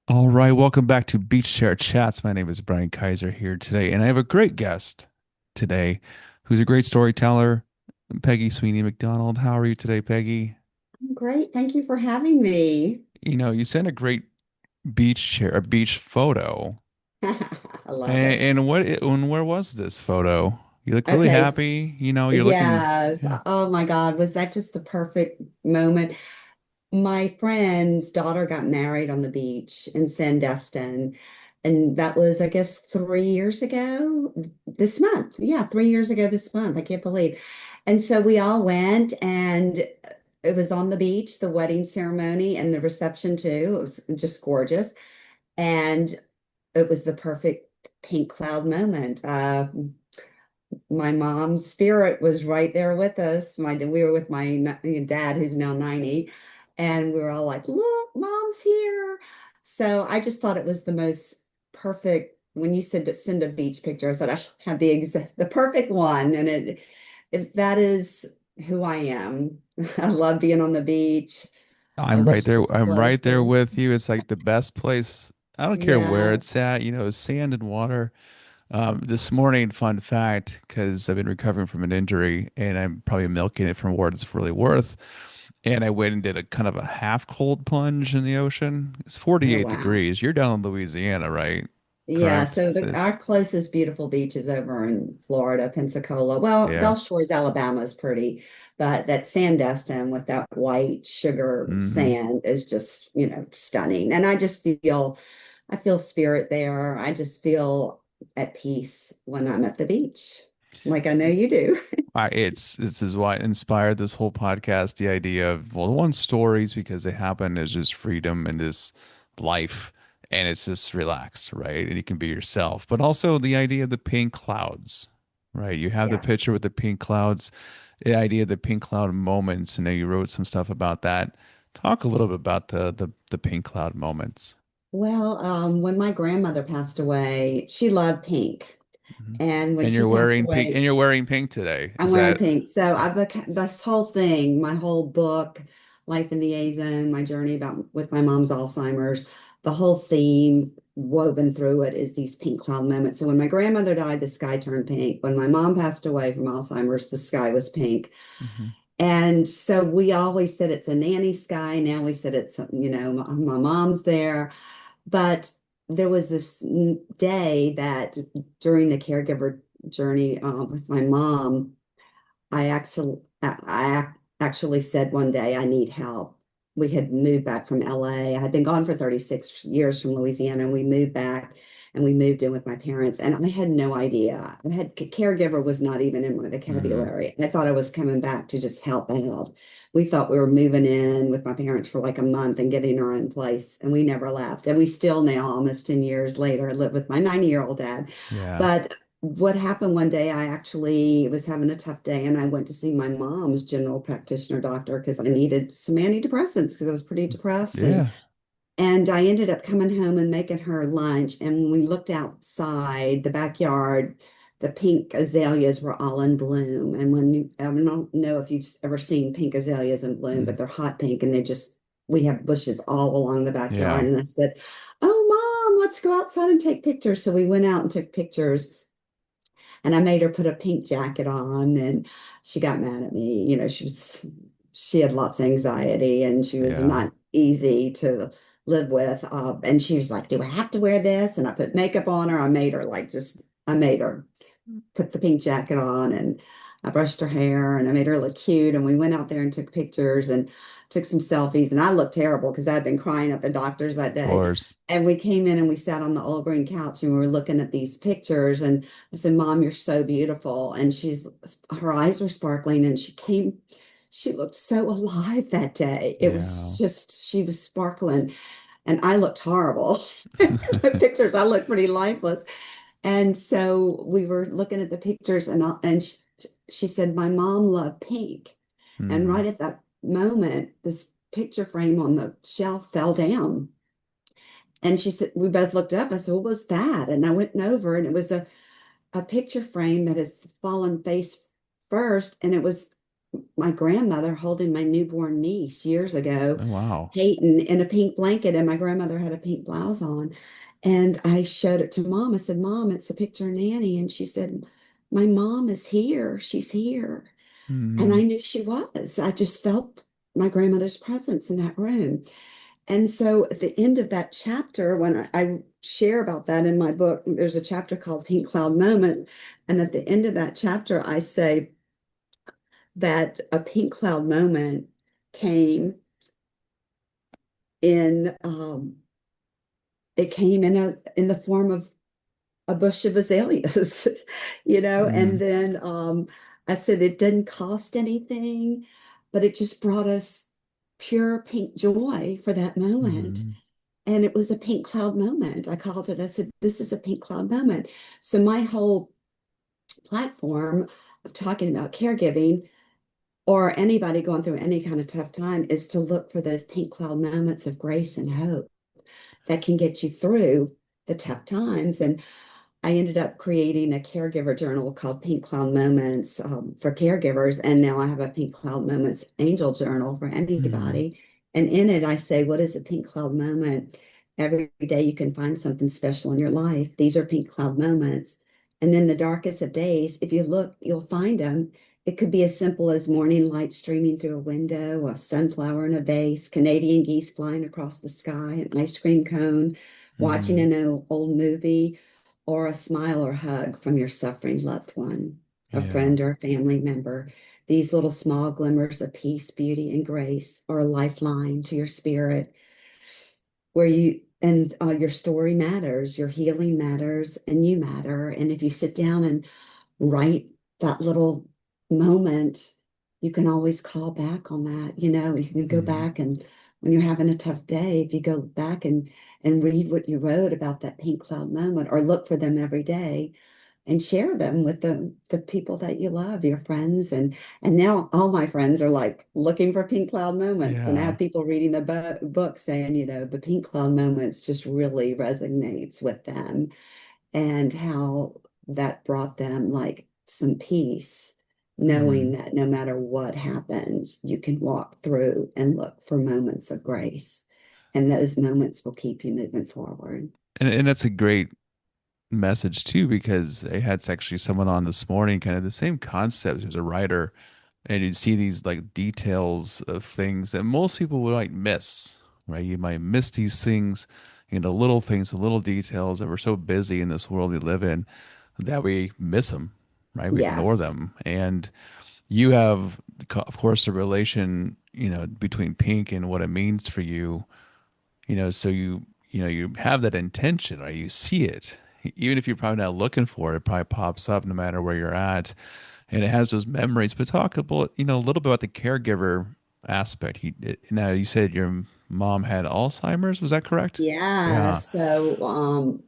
All right, welcome back to Beach Chair Chats. My name is Brian Kaiser here today, and I have a great guest today who's a great storyteller, Peggy Sweeney-McDonald. How are you today, Peggy? Great. Thank you for having me. You sent a great a beach photo. I love And, it. and where was this photo? You look really Okay. happy. You're looking, Yes. yeah. Oh my God. Was that just the perfect moment? My friend's daughter got married on the beach in Sandestin. And that was, I guess, 3 years ago this month. Yeah, 3 years ago this month. I can't believe. And so we all went and it was on the beach, the wedding ceremony and the reception too. It was just gorgeous. And it was the perfect pink cloud moment. My mom's spirit was right there with us. We were with my dad, who's now 90, and we were all like, "Look, mom's here." So I just thought it was the most perfect. When you said to send a beach picture, I said I should have the perfect one, and that is who I am. I love being on the beach. I I'm right wish it there. was I'm right there closer. with you. It's like the best place. I don't care where Yeah. it's at, sand and water. This morning, fun fact, because I've been recovering from an injury and I'm probably milking it for what it's really worth. And I went and did a kind of a half cold plunge in the ocean. It's Oh 48 wow. degrees. You're down in Louisiana, right? Yeah, Correct? so our closest beautiful beach is over in Florida, Pensacola. Well, Yeah. Gulf Shores, Alabama is pretty, but that Sandestin with that white sugar Hmm. sand is just, stunning. And I feel spirit there. I just feel at peace when I'm at the beach, like I know you do. This is what inspired this whole podcast. The idea of, well, one, stories because they happen. There's just freedom in this life, and it's just relaxed, right? And you can be yourself. But also the idea of the pink clouds, right? You have the Yes. picture with the pink clouds, the idea of the pink cloud moments. And you wrote some stuff about that. Talk a little bit about the pink cloud moments. Well, when my grandmother passed away, she loved pink. Mhm. And when And she you're passed wearing pink, and away, you're wearing pink today. I'm Is wearing that? pink. So I became this whole thing, my whole book, Life in the A Zone, my journey about with my mom's Alzheimer's, the whole theme woven through it is these pink cloud moments. So when my grandmother died, the sky turned pink. When my mom passed away from Alzheimer's, the sky was pink. Mhm. And so we always said it's a nanny sky. Now we said it's, my mom's there. But there was this day that during the caregiver journey with my mom, I actually said one day I need help. We had moved back from LA. I had been gone for 36 years from Louisiana, and we moved back and we moved in with my parents. And I had no idea. I had caregiver was not even in my Mhm. vocabulary. I thought I was coming back to just help out. We thought we were moving in with my parents for like a month and getting our own place, and we never left. And we still now, almost 10 years later, live with my 90-year-old dad. Yeah. But what happened one day, I actually was having a tough day and I went to see my mom's general practitioner doctor because I needed some antidepressants because I was pretty depressed. And Yeah. and I ended up coming home and making her lunch. And when we looked outside the backyard, the pink azaleas were all in bloom. And I don't know if you've ever seen pink azaleas in bloom, but Mhm. they're hot pink and we have bushes all along the backyard. Yeah. And I said, "Oh, Mom, let's go outside and take pictures." So we went out and took pictures, and I made her put a pink jacket on, and she got mad at me. She had lots of anxiety and she was Yeah. not easy to live with. And she was like, "Do I have to wear this?" And I put makeup on her. I made her put the pink jacket on, and I brushed her hair and I made her look cute. And we went out there and took pictures and took some selfies. And I looked terrible because I'd been crying at the doctor's that Of day. course. And we came in and we sat on the old green couch and we were looking at these pictures. And I said, "Mom, you're so beautiful." And her eyes were sparkling and she looked so alive that day. It was Yeah. just, she was sparkling and I looked horrible. The pictures, I looked pretty lifeless. And so we were looking at the pictures, and she said, "My mom loved pink." And Hmm. right at that moment, this picture frame on the shelf fell down. And she said, we both looked up. I said, "What was that?" And I went over, and it was a picture frame that had fallen face first, and it was my grandmother holding my newborn niece years ago, Oh, wow. Peyton, in a pink blanket, and my grandmother had a pink blouse on. And I showed it to mom. I said, Mom, it's a picture of Nanny. And she said, My mom is here. She's here. And I Hmm. knew she was. I just felt my grandmother's presence in that room. And so at the end of that chapter, when I share about that in my book, there's a chapter called Pink Cloud Moment. And at the end of that chapter, I say that a pink cloud moment came in it came in the form of a bush of azaleas, and Hmm. then I said it didn't cost anything, but it just brought us pure pink joy for that moment. Hmm. And it was a pink cloud moment. I called it, I said, this is a pink cloud moment. So my whole platform of talking about caregiving or anybody going through any kind of tough time is to look for those pink cloud moments of grace and hope that can get you through the tough times. And I ended up creating a caregiver journal called Pink Cloud Moments for caregivers. And now I have a Pink Cloud Moments angel journal for Hmm. anybody. And in it, I say, what is a pink cloud moment? Every day you can find something special in your life. These are pink cloud moments. And in the darkest of days, if you look, you'll find them. It could be as simple as morning light streaming through a window, a sunflower in a vase, Canadian geese flying across the sky, an ice cream cone, watching Hmm. an old movie, or a smile or hug from your suffering loved one, a Yeah. friend or a family member. These little small glimmers of peace, beauty, and grace are a lifeline to your spirit where your story matters, your healing matters, and you matter. And if you sit down and write that little moment, you can always call back on that. You can go Hmm. back and when you're having a tough day, if you go back and read what you wrote about that pink cloud moment or look for them every day and share them with the people that you love, your friends. And now all my friends are like looking for pink cloud moments. And I Yeah. have people reading the book saying, the pink cloud moments just really resonates with them and how that brought them like some peace, knowing Hmm. that no matter what happens, you can walk through and look for moments of grace. And those moments will keep you moving forward. And that's a great message too, because I had actually someone on this morning, kind of the same concept. He was a writer, and you'd see these like details of things that most people would might miss, right? You might miss these things, little things, the little details that we're so busy in this world we live in that we miss them, right? We ignore Yes. them. And you have, of course, the relation, between pink and what it means for you, so you have that intention, or you see it. Even if you're probably not looking for it, it probably pops up no matter where you're at. And it has those memories. But talk about, a little bit about the caregiver aspect. Now you said your mom had Alzheimer's, was that correct? Yeah. Yeah. So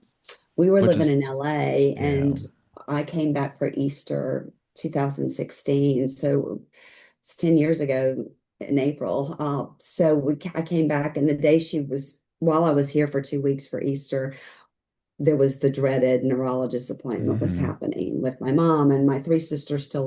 we were Which living is, in LA yeah. and I came back for Easter 2016. So it's 10 years ago in April. I came back and the day while I was here for 2 weeks for Easter, there was the dreaded neurologist appointment was Hmm. happening with my mom and my three sisters still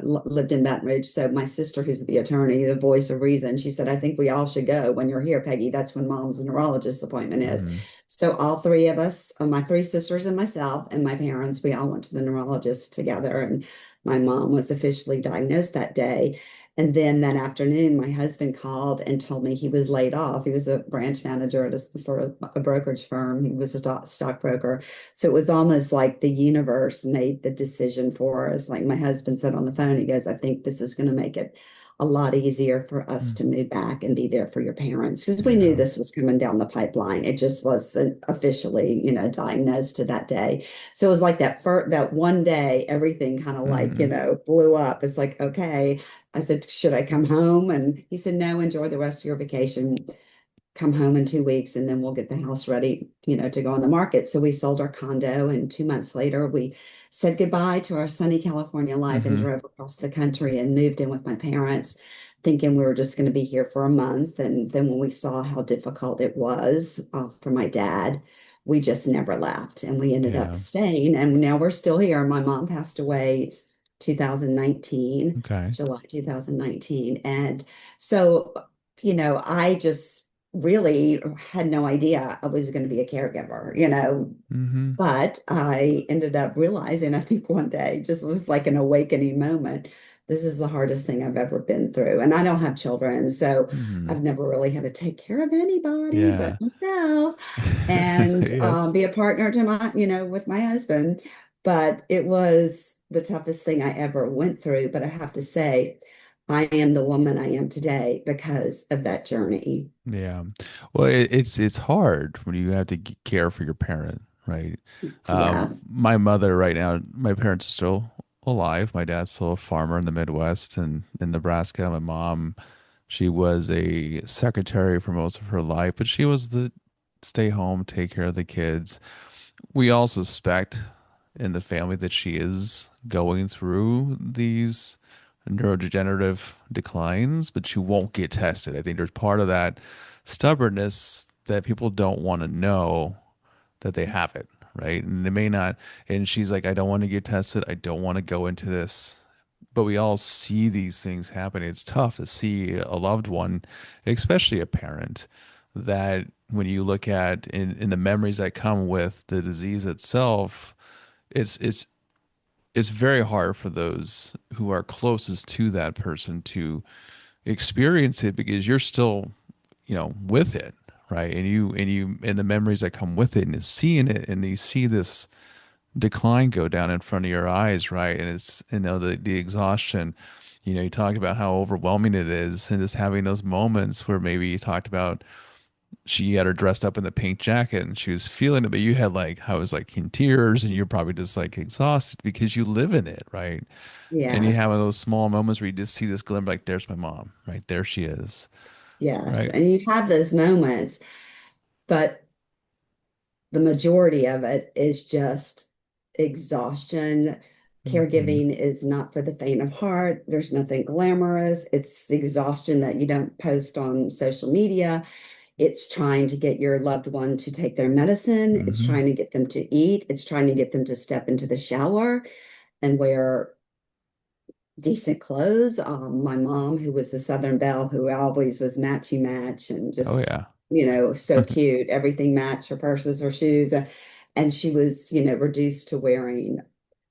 lived in Baton Rouge. So my sister, who's the attorney, the voice of reason, she said, I think we all should go when you're here, Peggy. That's when mom's neurologist appointment is. Hmm. So all three of us, my three sisters and myself and my parents, we all went to the neurologist together. And my mom was officially diagnosed that day. And then that afternoon, my husband called and told me he was laid off. He was a branch manager for a brokerage firm. He was a stockbroker. So it was almost like the universe made the decision for us. Like my husband said on the phone, he goes, I think this is going to make it a lot easier for us to move back and be there for your parents because we knew Yeah. this was coming down the pipeline. It just wasn't officially, diagnosed to that day. So it was like that one day, everything kind of like, Hmm. blew up. It's like, okay, I said, should I come home? And he said, no, enjoy the rest of your vacation. Come home in 2 weeks and then we'll get the house ready, to go on the market. So we sold our condo and 2 months later we said goodbye to our sunny California life and Hmm. drove across the country and moved in with my parents, thinking we were just going to be here for a month. And then when we saw how difficult it was for my dad, we just never left and we ended up Yeah. staying and now we're still here. My mom passed away 2019, Okay. July 2019. And so, I just really had no idea I was going to be a caregiver, Mm-hmm. but I ended up realizing, I think one day, just was like an awakening moment. This is the hardest thing I've ever been through. And I don't have children, so Mm-hmm. I've never really had to take care of anybody Yeah. but myself and Yes. be a partner to with my husband. But it was the toughest thing I ever went through. But I have to say, I am the woman I am today because of that journey. Yeah. Well, it's hard when you have to care for your parent, right? Yes. My mother right now, my parents are still alive. My dad's still a farmer in the Midwest and in Nebraska. My mom, she was a secretary for most of her life, but she was the stay home, take care of the kids. We all suspect in the family that she is going through these neurodegenerative declines, but she won't get tested. I think there's part of that stubbornness that people don't want to know that they have it, right? And they may not. And she's like, I don't want to get tested. I don't want to go into this. But we all see these things happening. It's tough to see a loved one, especially a parent, that when you look at in the memories that come with the disease itself, it's it's it's very hard for those who are closest to that person to experience it because you're still, with it, right? And the memories that come with it and seeing it and you see this decline go down in front of your eyes, right? And it's, the exhaustion, you talk about how overwhelming it is and just having those moments where maybe you talked about she had her dressed up in the pink jacket and she was feeling it, but you had like, I was like in tears and you're probably just like exhausted because you live in it, right? And you have Yes. those small moments where you just see this glimmer, like, there's my mom, right? There she is, Yes. right? And you have those moments, but the majority of it is just exhaustion. Hmm. Caregiving is not for the faint of heart. There's nothing glamorous. It's the exhaustion that you don't post on social media. It's trying to get your loved one to take their medicine. It's Hmm. trying to get them to eat. It's trying to get them to step into the shower and wear decent clothes. My mom, who was a Southern Belle, who always was matchy match and Oh just, yeah. so cute. Everything matched her purses, her shoes. And she was, reduced to wearing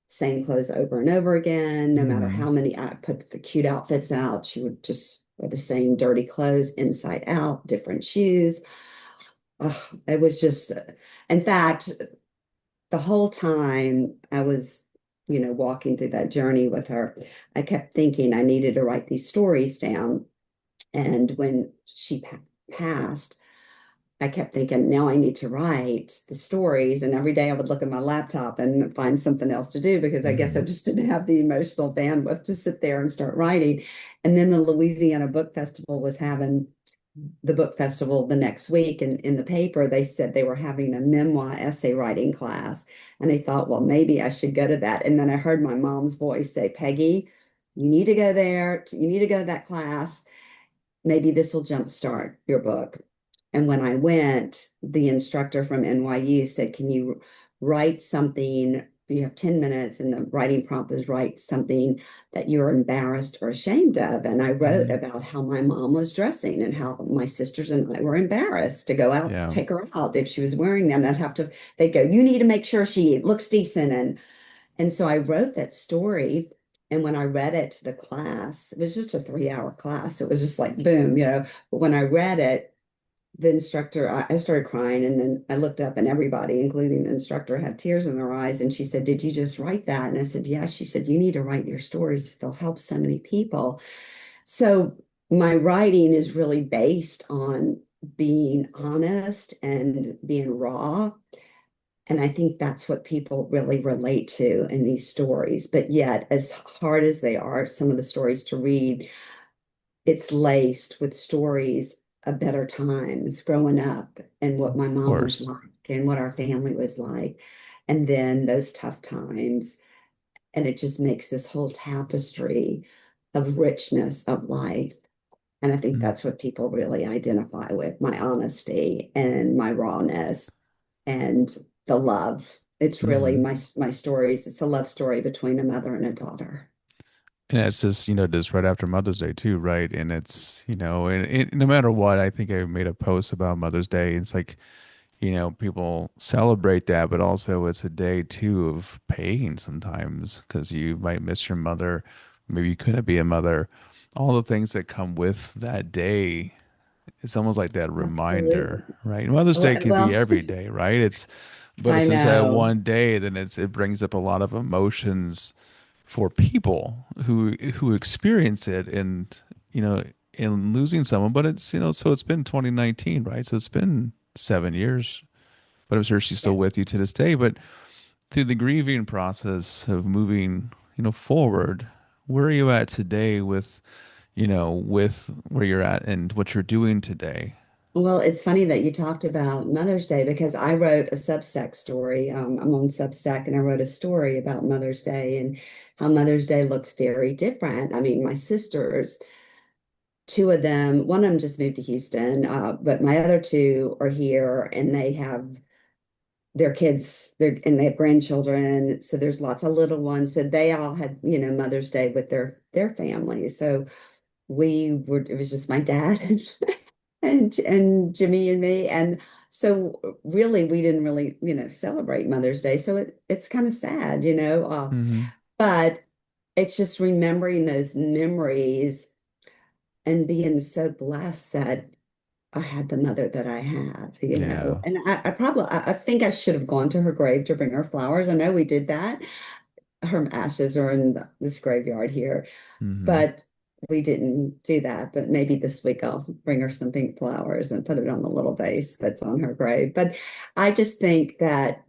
same clothes over and over again. No matter Hmm. how many I put the cute outfits out, she would just wear the same dirty clothes inside out, different shoes. Ugh, it was just, in fact, the whole time I was, walking through that journey with her, I kept thinking I needed to write these stories down. And when she passed, I kept thinking, now I need to write the stories. And every day I would look at my laptop and find something else to do because I guess I Hmm. just didn't have the emotional bandwidth to sit there and start writing. And then the Louisiana Book Festival was having the book festival the next week, and in the paper they said they were having a memoir essay writing class, and I thought, well, maybe I should go to that. And then I heard my mom's voice say, Peggy, you need to go there, you need to go to that class. Maybe this will jumpstart your book. And when I went, the instructor from NYU said, can you write something? You have 10 minutes, and the writing prompt is write something that you're embarrassed or ashamed of. And I wrote Hmm. about how my mom was dressing and how my sisters and I were embarrassed to go out to Yeah. take her out if she was wearing them. They'd go, you need to make sure she looks decent. And so I wrote that story. And when I read it to the class, it was just a 3 hour class. It was just like, boom, But when I read it, the instructor, I started crying. And then I looked up and everybody, including the instructor, had tears in their eyes. And she said, did you just write that? And I said, yeah. She said, you need to write your stories. They'll help so many people. So my writing is really based on being honest and being raw, and I think that's what people really relate to in these stories. But yet, as hard as they are, some of the stories to read, it's laced with stories of better times growing up and what my Of mom was course. like and what our family was like. And then those tough times. And it just makes this whole tapestry of richness of life. And I think Mm. that's what people really identify with, my honesty and my rawness and the love. It's really Hmm. my stories. It's a love story between a mother and a daughter. And it's just, just right after Mother's Day too, right? And it's, and no matter what, I think I made a post about Mother's Day. It's like, people celebrate that, but also it's a day too of pain sometimes because you might miss your mother. Maybe you couldn't be a mother. All the things that come with that day. It's almost like that reminder, Absolutely. right? Mother's Day could be Well, every day, right? But I since that know. one day, then it brings up a lot of emotions for people who experience it and you know in losing someone. But it's so it's been 2019, right? So it's been 7 years, but I'm sure she's Yeah. still with you to this day. But through the grieving process of moving forward, where are you at today with with where you're at and what you're doing today? Well, it's funny that you talked about Mother's Day because I wrote a Substack story. I'm on Substack and I wrote a story about Mother's Day and how Mother's Day looks very different. I mean, my sisters, two of them, one of them just moved to Houston, but my other two are here and they have their kids, and they have grandchildren. So there's lots of little ones. So they all had, Mother's Day with their families. So it was just my dad and Jimmy and me. And so really we didn't really, celebrate Mother's Day. So it's kind of sad, Hmm. but it's just remembering those memories and being so blessed that I had the mother that I have. Yeah. And I think I should have gone to her grave to bring her flowers. I know we did that. Her ashes are in this graveyard here, Hmm. but we didn't do that. But maybe this week I'll bring her some pink flowers and put it on the little vase that's on her grave. But I just think that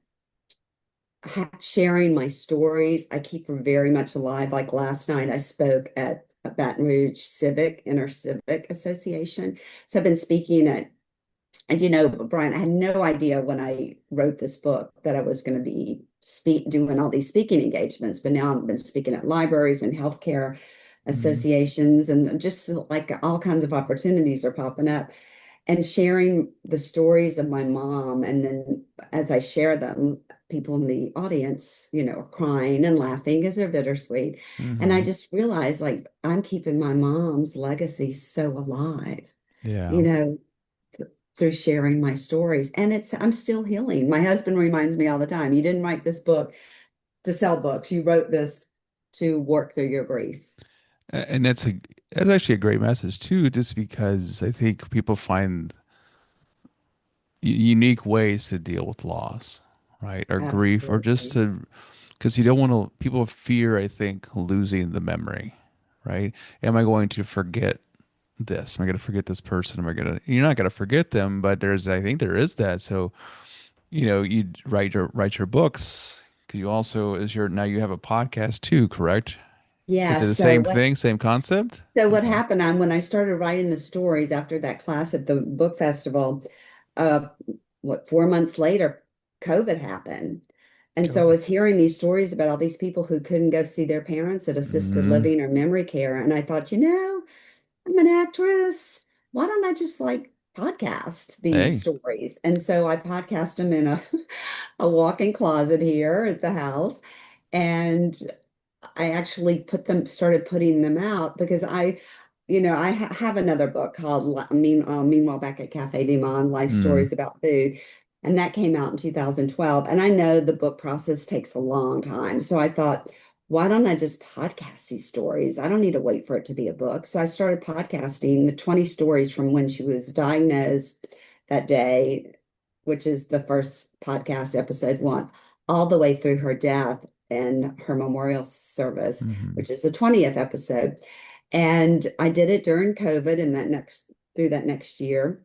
sharing my stories, I keep them very much alive. Like last night, I spoke at a Baton Rouge Inner Civic Association. So I've been speaking at, and Brian, I had no idea when I wrote this book that I was going to be doing all these speaking engagements, but now I've been speaking at libraries and healthcare Hmm. associations, and just like all kinds of opportunities are popping up and sharing the stories of my mom. And then as I share them, people in the audience, are crying and laughing because they're bittersweet. And I Hmm. just realized like I'm keeping my mom's legacy so alive, you Yeah. know, through sharing my stories. And I'm still healing. My husband reminds me all the time, you didn't write this book to sell books. You wrote this to work through your grief. And that's actually a great message too, just because I think people find unique ways to deal with loss, right? Or grief, or just Absolutely. to, because you don't want to, people fear, I think, losing the memory, right? Am I going to forget this? Am I going to forget this person? Am I going to, you're not going to forget them, but I think there is that. So, you write your books because you also, now you have a podcast too, correct? Yeah. Is it the So same what thing, same concept? what Okay. happened when I started writing the stories after that class at the book festival, uh, 4 months later, COVID happened. And so I COVID. was hearing these stories about all these people who couldn't go see their parents at assisted Hmm. living or memory care. And I thought, I'm an actress. Why don't I just like podcast these Hey. stories? And so I podcast them in a walk-in closet here at the house. And I actually started putting them out because I have another book called Meanwhile Back at Café du Monde, Life Mm. Stories About Food. And that came out in 2012. And I know the book process takes a long time. So I thought, why don't I just podcast these stories? I don't need to wait for it to be a book. So I started podcasting the 20 stories from when she was diagnosed that day, which is the first podcast, episode 1, all the way through her death and her memorial service, Hmm. which is the 20th episode. And I did it during COVID and through that next year.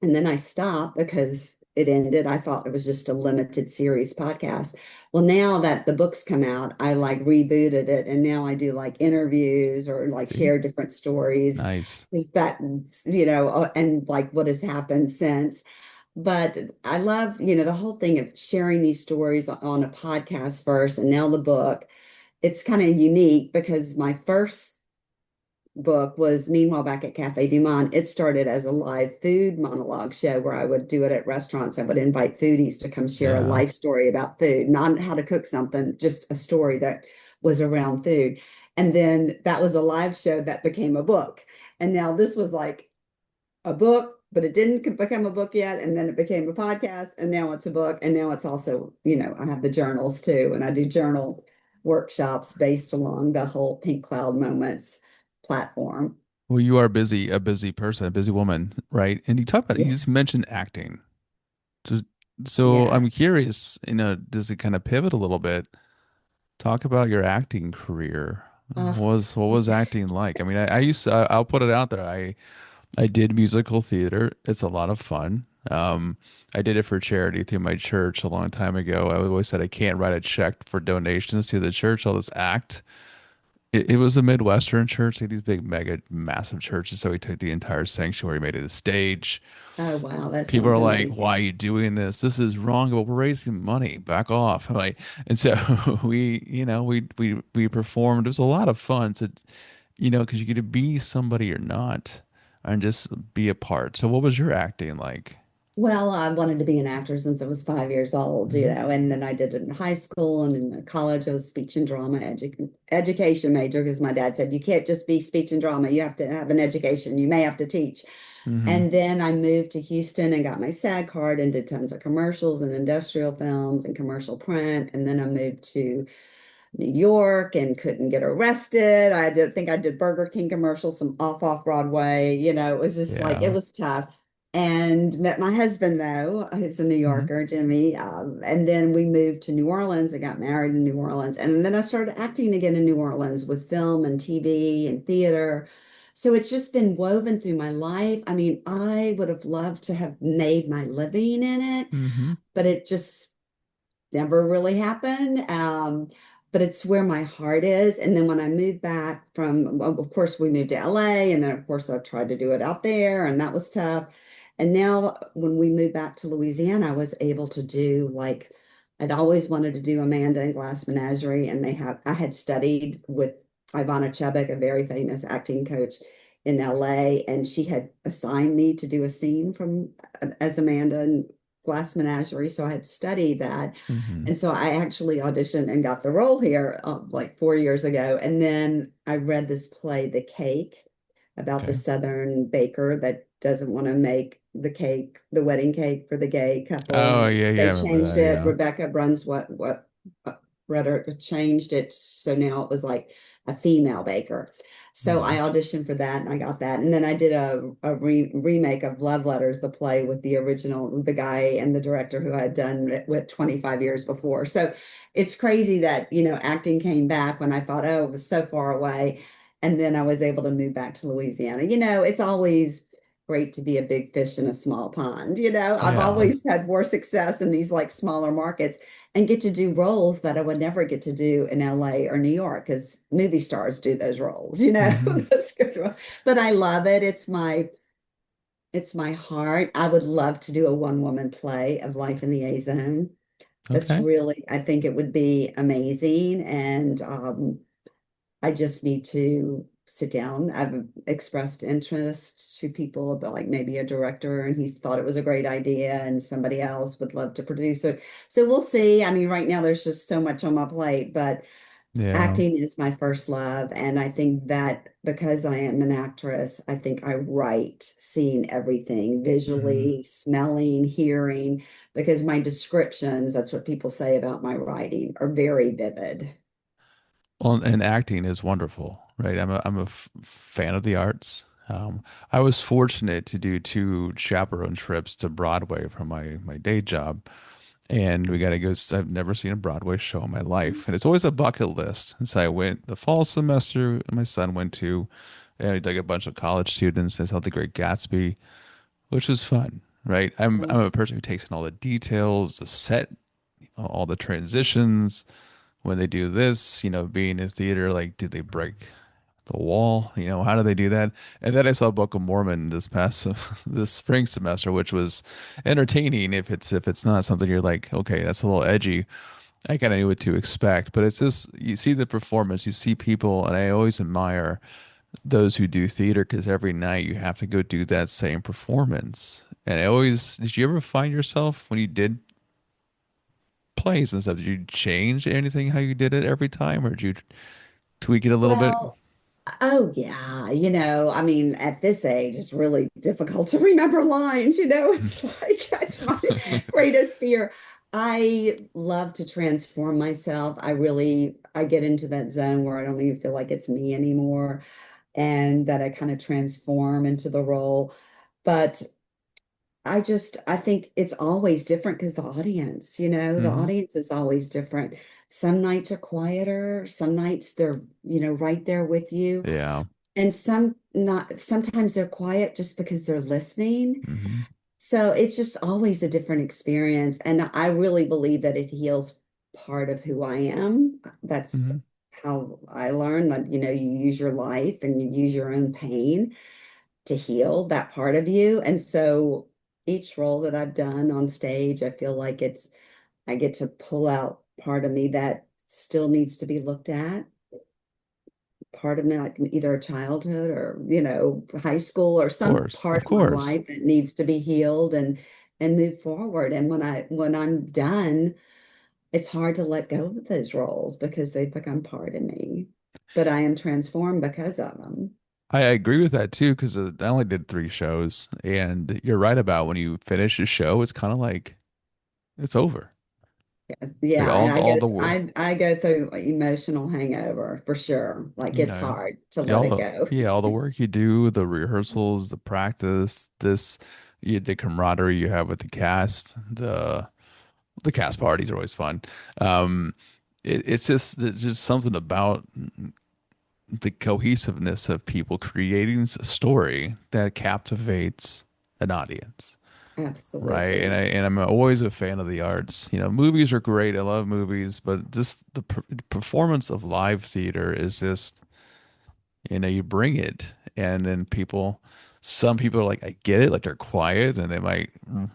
And then I stopped because it ended. I thought it was just a limited series podcast. Well, now that the books come out, I like rebooted it and now I do like interviews or like See? share different stories. Nice. Is that, and like what has happened since. But I love, the whole thing of sharing these stories on a podcast first and now the book. It's kind of unique because my first book was Meanwhile Back at Café du Monde. It started as a live food monologue show where I would do it at restaurants. I would invite foodies to come share a Yeah. life story about food, not how to cook something, just a story that was around food. And then that was a live show that became a book. And now this was like a book, but it didn't become a book yet. And then it became a podcast. And now it's a book. And now it's also, I have the journals too. And I do journal workshops based along the whole Pink Cloud Moments platform. Well, you are busy, a busy person, a busy woman, right? And you talk about, you Yeah. just mentioned acting. So, so Yeah. I'm curious, does it kind of pivot a little bit? Talk about your acting career. Uh, What was acting like? I mean, I used to, I'll put it out there. I did musical theater. It's a lot of fun. I did it for charity through my church a long time ago. I always said I can't write a check for donations to the church. I'll just act. It was a Midwestern church, like these big, mega, massive churches. So we took the entire sanctuary, made it a stage. oh, wow. That People are sounds like, "Why are amazing. you doing this? This is wrong." But we're raising money. Back off, like. And so we performed. It was a lot of fun. So, because you get to be somebody or not, and just be a part. So, what was your acting like? Well, I wanted to be an actor since I was 5 years old, Hmm. and then I did it in high school and in college. I was speech and drama education major because my dad said you can't just be speech and drama. You have to have an education. You may have to teach. Hmm. And then I moved to Houston and got my SAG card and did tons of commercials and industrial films and commercial print. And then I moved to New York and couldn't get arrested. I did Burger King commercials, some off Broadway. It was just like it Yeah. was tough. And met my husband though, who's a New Hmm. Yorker, Jimmy. And then we moved to New Orleans. I got married in New Orleans, and then I started acting again in New Orleans with film and TV and theater. So it's just been woven through my life. I mean, I would have loved to have made my living in it, Hmm. but it just never really happened. But it's where my heart is. And then when I moved back well, of course, we moved to LA, and then of course I tried to do it out there, and that was tough. And now when we moved back to Louisiana, I was able to do like I'd always wanted to do Amanda and Glass Menagerie, and I had studied with Ivana Chubbuck, a very famous acting coach in LA, and she had assigned me to do a scene from as Amanda and Glass Menagerie. So I had studied that. Hmm. And so I actually auditioned and got the role here like 4 years ago. And then I read this play, The Cake, about the Okay. Southern baker that doesn't want to make the cake, the wedding cake for the gay couple. Oh And yeah, yeah, I they remember changed that. it. Yeah. Rebecca Bruns, what Rudder changed it. So now it was like a female baker. So I Hmm. auditioned for that and I got that. And then I did a remake of Love Letters, the play with the guy and the director who I had done it with 25 years before. So it's crazy that, acting came back when I thought, oh, it was so far away. And then I was able to move back to Louisiana. It's always great to be a big fish in a small pond. I've Yeah. always had more success in these like smaller markets and get to do roles that I would never get to do in LA or New York because movie stars do those roles, Hmm. That's good. But I love it. It's my heart. I would love to do a one woman play of Life in the A Zone. Okay. I think it would be amazing. And I just need to sit down. I've expressed interest to people about like maybe a director, and he's thought it was a great idea, and somebody else would love to produce it. So we'll see. I mean, right now there's just so much on my plate, but Yeah. acting is my first love. And I think that because I am an actress, I think I write seeing everything Hmm. visually, smelling, hearing, because my descriptions, that's what people say about my writing, are very vivid. Well, and acting is wonderful, right? I'm a fan of the arts. I was fortunate to do two chaperone trips to Broadway from my day job, and we got to go. I've never seen a Broadway show in my life, and it's always a bucket list. And so I went the fall semester. My son went to, and like a bunch of college students. I saw The Great Gatsby, which was fun, right? I'm a person who takes in all the details, the set, all the transitions when they do this, being in theater, like, did they break the wall? How do they do that? And then I saw Book of Mormon this past this spring semester, which was entertaining. If it's not something you're like, okay, that's a little edgy. I kind of knew what to expect, but it's just you see the performance, you see people, and I always admire those who do theater because every night you have to go do that same performance. And did you ever find yourself when you did plays and stuff, did you change anything how you did it every time, or did you? Tweak it a little bit. Well, oh yeah, I mean, at this age, it's really difficult to remember lines, it's like that's my greatest fear. I love to transform myself. I get into that zone where I don't even feel like it's me anymore and that I kind of transform into the role. But I think it's always different because the Hmm. audience is always different. Some nights are quieter, some nights they're, right there with you. Yeah. And sometimes they're quiet just because they're listening. Hmm. So it's just always a different experience. And I really believe that it heals part of who I am. That's Hmm. how I learned that, you use your life and you use your own pain to heal that part of you. And so each role that I've done on stage, I feel like I get to pull out part of me that still needs to be looked at, part of me, like either a childhood or, high school or some Of part of my course. life that needs to be healed and move forward. And when I'm done, it's hard to let go of those roles because they've become part of me. But I am transformed because of them. I agree with that too, because I only did 3 shows, and you're right about when you finish a show, it's kind of like it's over. Like Yeah, and all the work, I go through emotional hangover for sure. Like you it's know, hard to let it go. yeah, all the work you do, the rehearsals, the practice, the camaraderie you have with the cast, the cast parties are always fun. Um, it's just there's just something about the cohesiveness of people creating a story that captivates an audience. Right. Absolutely. And I'm always a fan of the arts. Movies are great. I love movies, but just the performance of live theater is just, you bring it. And then some people are like, I get it. Like they're quiet and they might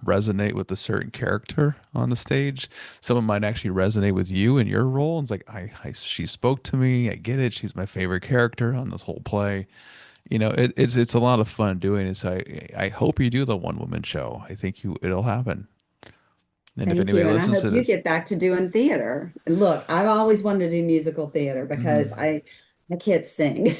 resonate with a certain character on the stage. Someone might actually resonate with you and your role. And it's like, she spoke to me. I get it. She's my favorite character on this whole play. It's a lot of fun doing it. So I hope you do the one woman show. I think it'll happen. And if Thank anybody you. And I listens hope to you this, get back to doing theater. And look, I've always wanted to do musical theater because mhm. I can't sing.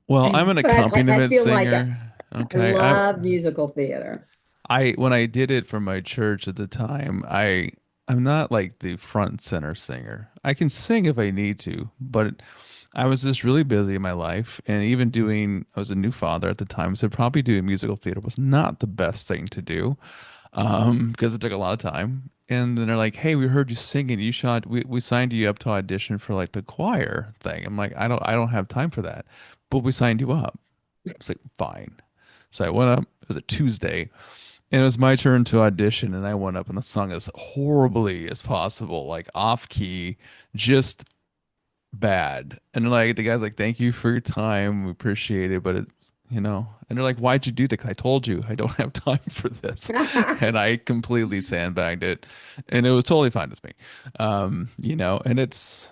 Well, I'm an But I accompaniment feel like singer. I Okay. love musical theater. I when I did it for my church at the time, I'm not like the front center singer. I can sing if I need to, but I was just really busy in my life, and even I was a new father at the time, so probably doing musical theater was not the best thing to do, because it took a lot of time. And then they're like, "Hey, we heard you singing. We signed you up to audition for like the choir thing." I'm like, I don't have time for that," but we signed you up. It's like, fine. So I went up. It was a Tuesday. And it was my turn to audition, and I went up and I sung as horribly as possible, like off key, just bad. And like the guy's like, "Thank you for your time, we appreciate it, but it's And they're like, "Why'd you do that?" 'Cause I told you I don't have time for this, and I completely sandbagged it, and it was totally fine with me. And that's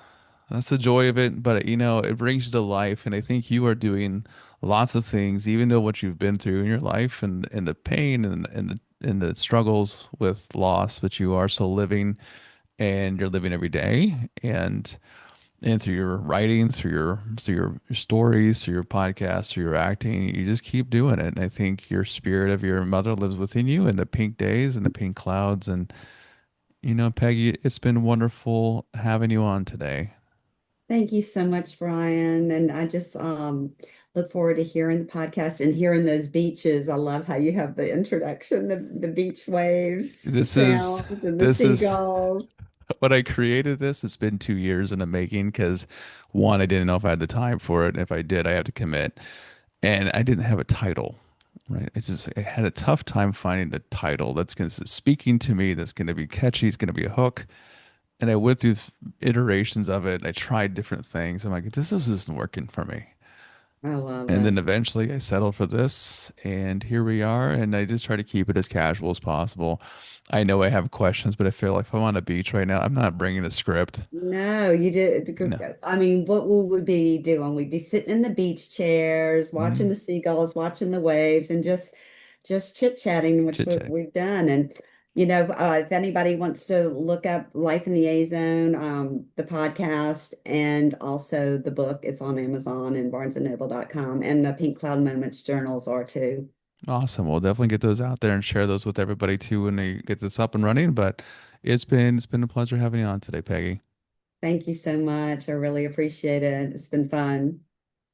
the joy of it, but it brings you to life, and I think you are doing lots of things, even though what you've been through in your life and the pain and the struggles with loss, but you are still living and you're living every day and through your writing, through your stories, through your podcast, through your acting, you just keep doing it. And I think your spirit of your mother lives within you and the pink days and the pink clouds. And Peggy, it's been wonderful having you on today. Thank you so much, Brian. And I just look forward to hearing the podcast and hearing those beaches. I love how you have the introduction, the beach waves This is sounds and the this is seagulls. when I created this. It's been 2 years in the making because one, I didn't know if I had the time for it. If I did, I have to commit, and I didn't have a title. Right. I had a tough time finding a title that's going to speaking to me, that's going to be catchy, it's going to be a hook. And I went through iterations of it. I tried different things. I'm like, this isn't working for me. I love And then it. eventually I settled for this, and here we are. And I just try to keep it as casual as possible. I know I have questions, but I feel like if I'm on a beach right now, I'm not bringing a script. No, you did. No. I mean, what would we be doing? We'd be sitting in the beach chairs, watching Mm, the seagulls, watching the waves, and just chit-chatting, which chit chat. we've done. And If anybody wants to look up Life in the A Zone, the podcast, and also the book, it's on Amazon and barnesandnoble.com, and the Pink Cloud Moments journals are too. Awesome. We'll definitely get those out there and share those with everybody too when they get this up and running. But it's been a pleasure having you on today, Peggy. Thank you so much. I really appreciate it. It's been fun.